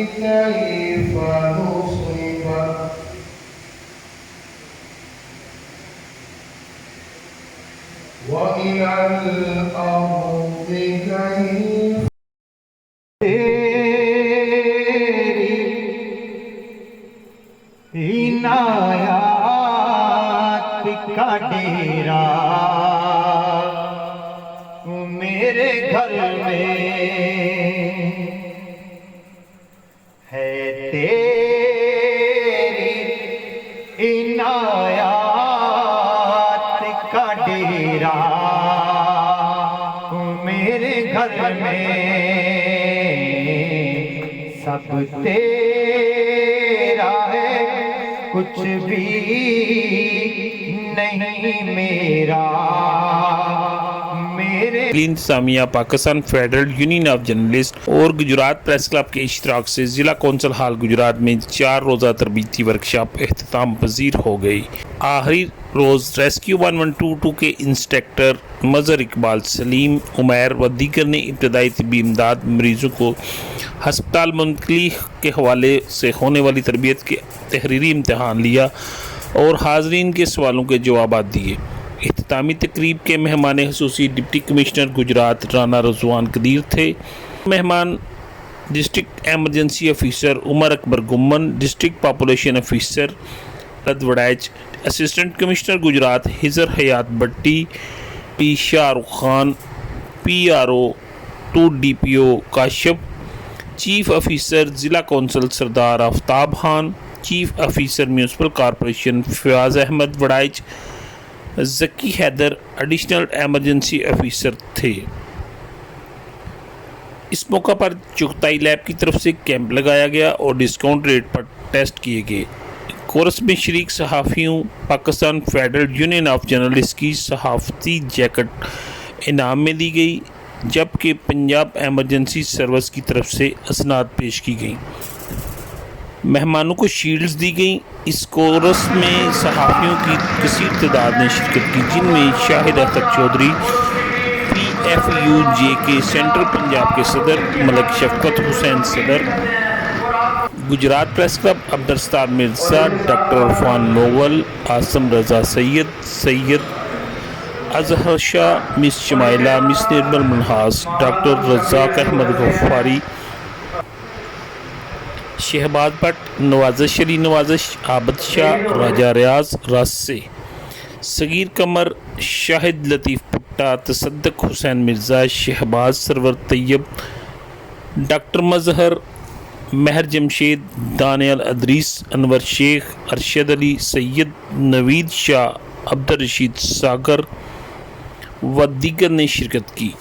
كيف نصب وإلى الأرض كيف عنایات کا ڈیرا میرے گھر میں ہے، تیری عنایات کا ڈیرا میرے گھر میں، سب تیرا ہے کچھ بھی نہیں میرا، میرے انتظامیہ Pakistan federal union of journalist اور گجرات پریس کلب کے اشتراک سے ضلع کونسل ہال گجرات میں 4 روزہ تربیتی ورکشاپ اختتام پذیر ہو گئی۔ آخری روز ریسکیو 1122 کے انسٹرکٹر مظہر اقبال، سلیم عمیر و دیگر نے ابتدائی طبی امداد مریضوں کو ہسپتال منتقلی کے حوالے سے ہونے والی تربیت کے تحریری امتحان لیا اور حاضرین کے سوالوں کے جوابات دیے۔ اختتامی تقریب کے مہمان خصوصی ڈپٹی کمشنر گجرات رانا رضوان قدیر تھے۔ مہمان district emergency officer Umar Akbar Gumman, district population officer Warraich, assistant commissioner Gujrat Hazar Hayat Batti, P Shah Rukh Khan, PRO 2 DPO Kashif, chief officer ضلع council Sardar Aftab Khan, chief officer municipal corporation Fayyaz Ahmad Warraich, Zaki Haider additional emergency officer تھے۔ اس موقع پر چغتائی لیب کی طرف سے کیمپ لگایا گیا اور ڈسکاؤنٹ ریٹ پر ٹیسٹ کیے گئے۔ کورس میں شریک صحافیوں Pakistan federal union of journalist کی صحافتی جیکٹ انعام میں دی گئی، جبکہ پنجاب ایمرجنسی سروس کی طرف سے اسناد پیش کی گئیں۔ مہمانوں کو شیلڈز دی گئیں۔ اس کورس میں صحافیوں کی کثیر تعداد نے شرکت کی، جن میں شاہد اختر چودھری، PFUJ کے سینٹرل پنجاب کے صدر ملک شفقت حسین صدر، Gujrat press club Abdul Sattar Mirza, doctor Irfan Nawal, Asim Raza Syed Azhar Shah, miss Shumaila, miss Nirmal Minhas, doctor Razzaq Ahmed Ghaffari, Shahbaz Butt, Nawazish Ali نوازش، عابد شاہ، راجہ ریاض راسے، صغیر قمر، شاہد لطیف پٹا، تصدق حسین مرزا، شہباز سرور طیب، ڈاکٹر مظہر، مہر جمشید، دانیال ادریس، انور شیخ، ارشد علی، سید نوید شاہ، عبدالرشید ساگر و دیگر نے شرکت کی۔